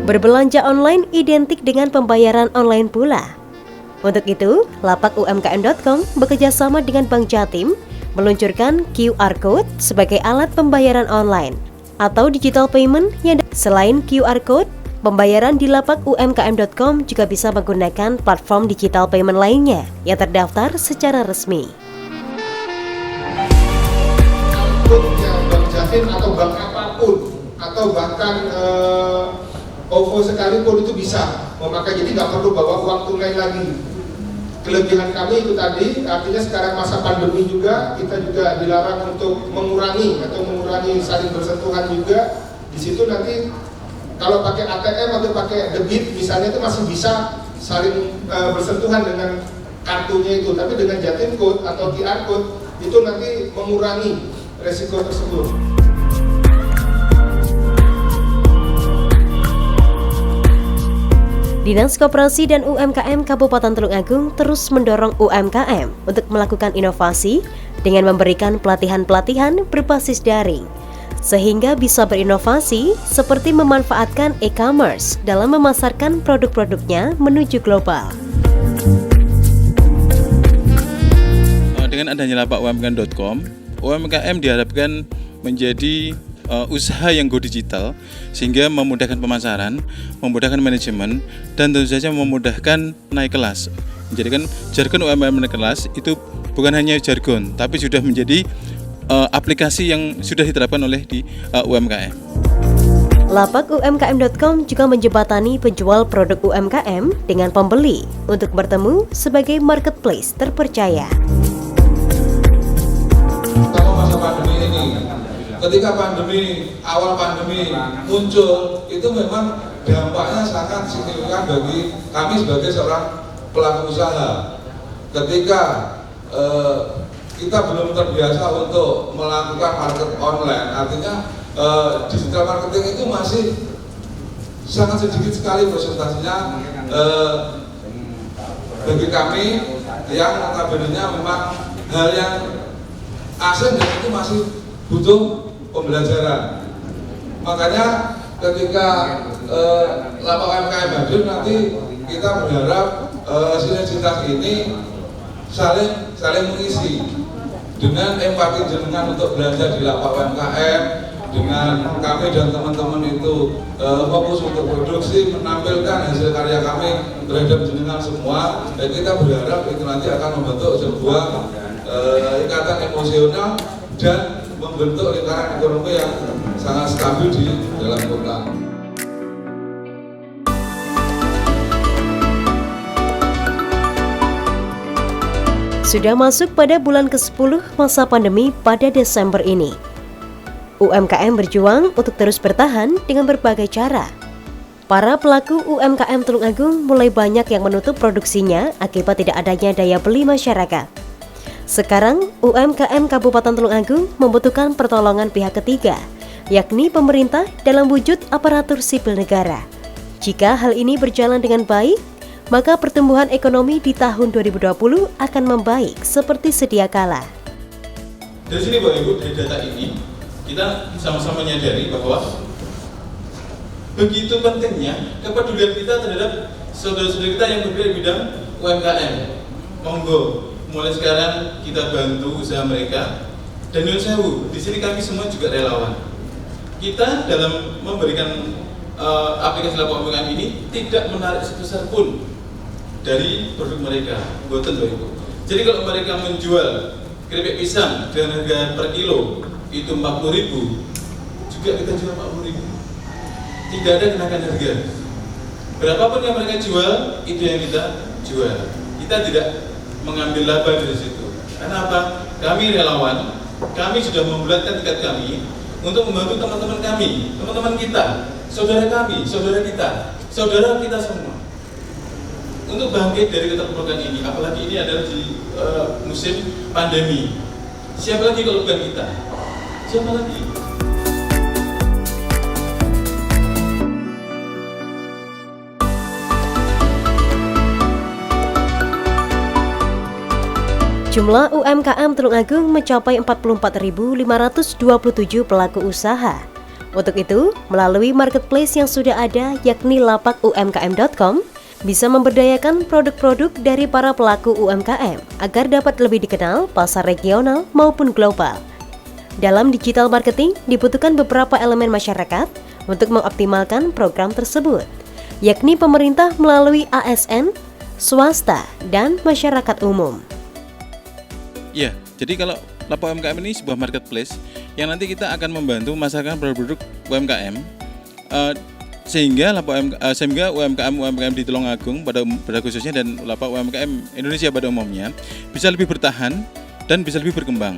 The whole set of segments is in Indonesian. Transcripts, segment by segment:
Berbelanja online identik dengan pembayaran online pula. Untuk itu, lapak umkm.com bekerjasama dengan Bank Jatim meluncurkan QR Code sebagai alat pembayaran online atau digital payment yang selain QR Code, pembayaran di lapak umkm.com juga bisa menggunakan platform digital payment lainnya yang terdaftar secara resmi. Kodenya Bank Jatim atau bank apapun atau bahkan OVO sekalipun itu bisa memakai, jadi nggak perlu bawa uang tunai lagi. Kelebihan kami itu tadi, artinya sekarang masa pandemi juga kita juga dilarang untuk mengurangi saling bersentuhan juga. Di situ nanti kalau pakai ATM atau pakai debit misalnya itu masih bisa saling bersentuhan dengan kartunya itu, tapi dengan Jatim Code atau QR Code itu nanti mengurangi resiko tersebut. Dinas Koperasi dan UMKM Kabupaten Tulungagung terus mendorong UMKM untuk melakukan inovasi dengan memberikan pelatihan-pelatihan berbasis daring, sehingga bisa berinovasi seperti memanfaatkan e-commerce dalam memasarkan produk-produknya menuju global. Dengan adanya lapak umkm.com, UMKM diharapkan menjadi usaha yang go digital sehingga memudahkan pemasaran, memudahkan manajemen, dan tentu saja memudahkan naik kelas. Menjadikan jargon UMKM naik kelas itu bukan hanya jargon, tapi sudah menjadi aplikasi yang sudah diterapkan oleh di UMKM. Lapak umkm.com juga menjembatani penjual produk UMKM dengan pembeli untuk bertemu sebagai marketplace terpercaya. Kalau masa pandemi ini, ketika awal pandemi muncul, itu memang dampaknya sangat signifikan bagi kami sebagai seorang pelaku usaha. Ketika kita belum terbiasa untuk melakukan market online, artinya digital marketing itu masih sangat sedikit sekali presentasinya bagi kami yang notabene-nya memang hal yang asing dan itu masih butuh pembelajaran. Makanya ketika lapak UMKM hadir nanti kita berharap sinergitas ini saling mengisi dengan empati jenengan untuk belanja di lapak UMKM, dengan kami dan teman-teman itu fokus untuk produksi, menampilkan hasil karya kami terhadap jenengan semua, dan kita berharap itu nanti akan membentuk sebuah ikatan emosional dan membentuk lingkaran ekonomi yang sangat stabil di dalam kota. Sudah masuk pada bulan ke-10 masa pandemi pada Desember ini. UMKM berjuang untuk terus bertahan dengan berbagai cara. Para pelaku UMKM Tulungagung mulai banyak yang menutup produksinya akibat tidak adanya daya beli masyarakat. Sekarang, UMKM Kabupaten Tulungagung membutuhkan pertolongan pihak ketiga, yakni pemerintah dalam wujud aparatur sipil negara. Jika hal ini berjalan dengan baik, maka pertumbuhan ekonomi di tahun 2020 akan membaik seperti sedia kala. Dari sini Bapak Ibu, dari data ini, kita sama-sama menyadari bahwa begitu pentingnya kepedulian kita terhadap saudara-saudara kita yang bergerak di bidang UMKM. Monggo, mulai sekarang kita bantu usaha mereka. Dan nyuwun sewu, di sini kami semua juga relawan. Kita dalam memberikan aplikasi lapak UMKM ini tidak menarik sebesar pun dari produk mereka. Boten Bapak Ibu. Jadi kalau mereka menjual keripik pisang dengan harga per kilo itu 40.000, juga kita jual 40.000. Tidak ada kenaikan harga. Berapapun yang mereka jual, itu yang kita jual. Kita tidak mengambil laba dari situ. Karena apa? Kami relawan, kami sudah membulatkan tekad kami untuk membantu teman-teman kami, teman-teman kita, saudara kami, saudara kita semua, untuk bangkit dari keterpurukan ini. Apalagi ini adalah di musim pandemi. Siapa lagi kalau bukan kita? Siapa lagi? Jumlah UMKM Tulungagung mencapai 44.527 pelaku usaha. Untuk itu, melalui marketplace yang sudah ada yakni lapak-umkm.com, bisa memberdayakan produk-produk dari para pelaku UMKM agar dapat lebih dikenal pasar regional maupun global. Dalam digital marketing dibutuhkan beberapa elemen masyarakat untuk mengoptimalkan program tersebut, yakni pemerintah melalui ASN, swasta, dan masyarakat umum. Ya, jadi kalau Lapak UMKM ini sebuah marketplace yang nanti kita akan membantu memasarkan produk-produk UMKM sehingga UMKM di Tulungagung pada khususnya dan Lapak UMKM Indonesia pada umumnya bisa lebih bertahan dan bisa lebih berkembang.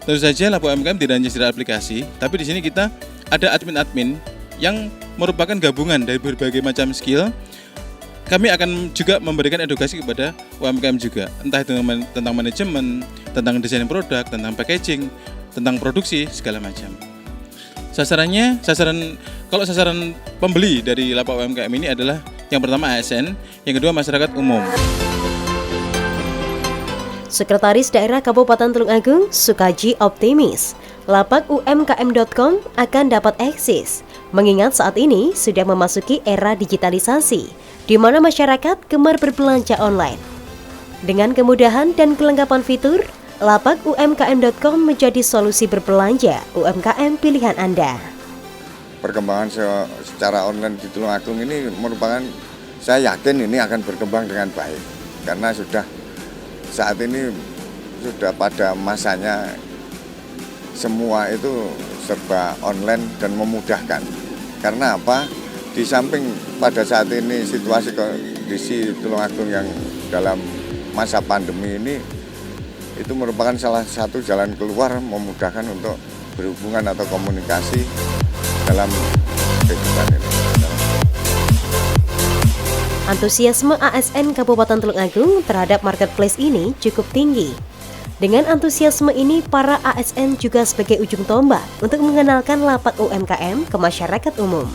Tentu saja Lapak UMKM tidak hanya sekedar aplikasi, tapi di sini kita ada admin-admin yang merupakan gabungan dari berbagai macam skill. Kami akan juga memberikan edukasi kepada UMKM juga, entah itu tentang manajemen, tentang desain produk, tentang packaging, tentang produksi, segala macam. Sasaran pembeli dari Lapak UMKM ini adalah yang pertama ASN, yang kedua masyarakat umum. Sekretaris Daerah Kabupaten Tulungagung, Sukaji optimis, lapak-umkm.com akan dapat eksis, mengingat saat ini sudah memasuki era digitalisasi, di mana masyarakat gemar berbelanja online. Dengan kemudahan dan kelengkapan fitur, lapak-umkm.com menjadi solusi berbelanja UMKM pilihan Anda. Perkembangan secara online di Tulungagung ini merupakan, saya yakin ini akan berkembang dengan baik, karena saat ini sudah pada masanya semua itu serba online dan memudahkan. Karena apa? Di samping pada saat ini situasi kondisi Tulungagung yang dalam masa pandemi ini itu merupakan salah satu jalan keluar memudahkan untuk berhubungan atau komunikasi dalam kehidupan ini. Antusiasme ASN Kabupaten Tulungagung terhadap marketplace ini cukup tinggi. Dengan antusiasme ini, para ASN juga sebagai ujung tombak untuk mengenalkan Lapak UMKM ke masyarakat umum.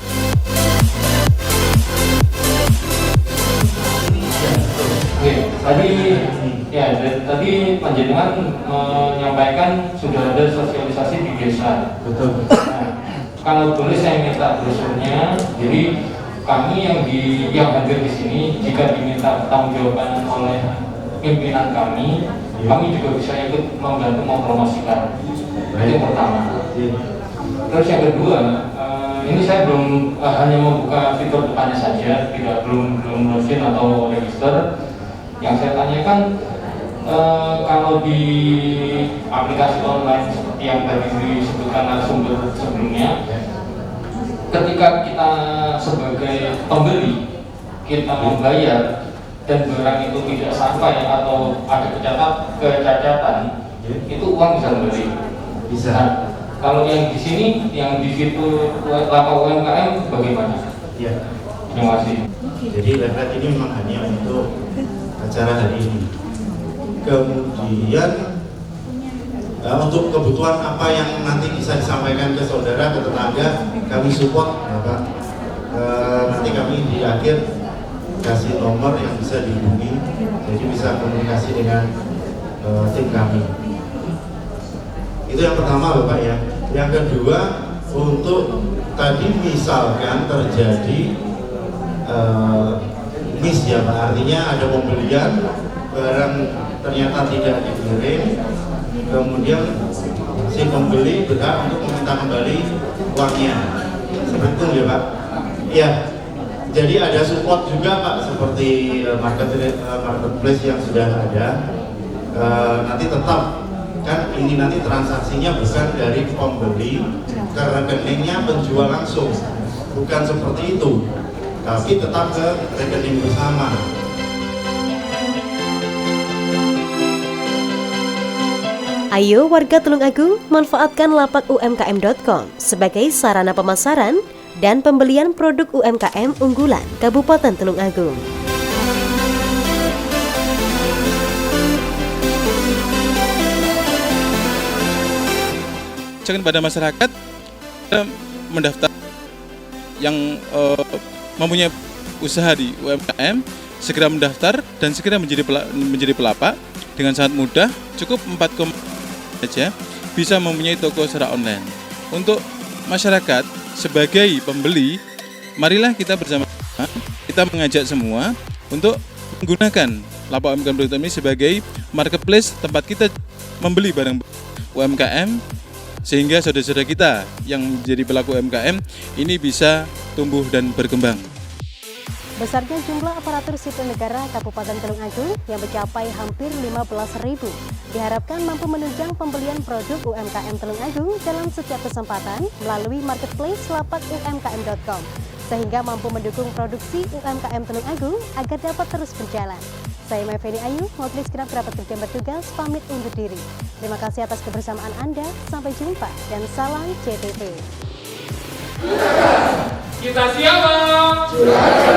Tadi panjenengan menyampaikan sudah ada sosialisasi di desa. Betul. Nah, kalau boleh saya minta brosurnya, jadi kami yang hadir di sini jika diminta pertanggungjawaban oleh pimpinan kami juga bisa ikut membantu mempromosikan. Itu yang pertama. Terus yang kedua, ini saya belum hanya membuka fitur depannya saja, belum login atau register. Yang saya tanyakan, kalau di aplikasi online seperti yang tadi disebutkan narasumber sebelumnya, ketika kita sebagai pembeli kita membayar dan barang itu tidak sampai atau ada kecacatan, itu uang bisa kembali. Bisa. Nah, kalau yang di sini, yang di situ Lapak UMKM bagaimana? Ya. Terima kasih. Jadi website ini memang hanya untuk acara hari ini. Kemudian untuk kebutuhan apa yang nanti bisa disampaikan ke saudara, ke tenaga, kami support, Bapak. Nanti kami di akhir kasih nomor yang bisa dihubungi, jadi bisa komunikasi dengan tim kami. Itu yang pertama, Bapak ya. Yang kedua, untuk tadi misalkan terjadi miss ya Pak, artinya ada pembelian barang ternyata tidak dikirim, kemudian si pembeli berhak untuk meminta kembali uangnya. Seperti itu ya Pak. Ya, jadi ada support juga Pak, seperti marketplace yang sudah ada. Nanti tetap kan ini nanti transaksinya bukan dari pembeli ke rekeningnya penjual langsung, bukan seperti itu, tapi tetap ke rekening bersama. Ayo warga Tulungagung manfaatkan lapak-umkm.com sebagai sarana pemasaran dan pembelian produk UMKM unggulan Kabupaten Tulungagung. Jangan pada masyarakat mendaftar yang mempunyai usaha di UMKM, segera mendaftar dan segera menjadi pelapak dengan sangat mudah. Cukup 4 saja bisa mempunyai toko secara online. Untuk masyarakat sebagai pembeli, marilah kita bersama-sama, kita mengajak semua untuk menggunakan lapak UMKM Produk ini sebagai marketplace tempat kita membeli barang UMKM, sehingga saudara-saudara kita yang menjadi pelaku UMKM ini bisa tumbuh dan berkembang. Besarnya jumlah aparatur sipil negara Kabupaten Tulung Agung yang mencapai hampir 15.000 diharapkan mampu menunjang pembelian produk UMKM Tulung Agung dalam setiap kesempatan melalui marketplace lapak-umkm.com, sehingga mampu mendukung produksi UMKM Tulung Agung agar dapat terus berjalan. Saya Meveni Ayu, mewakili segenap kerabat kerja bertugas, pamit undur diri. Terima kasih atas kebersamaan Anda, sampai jumpa dan salam CTV. Kita siap, Bang.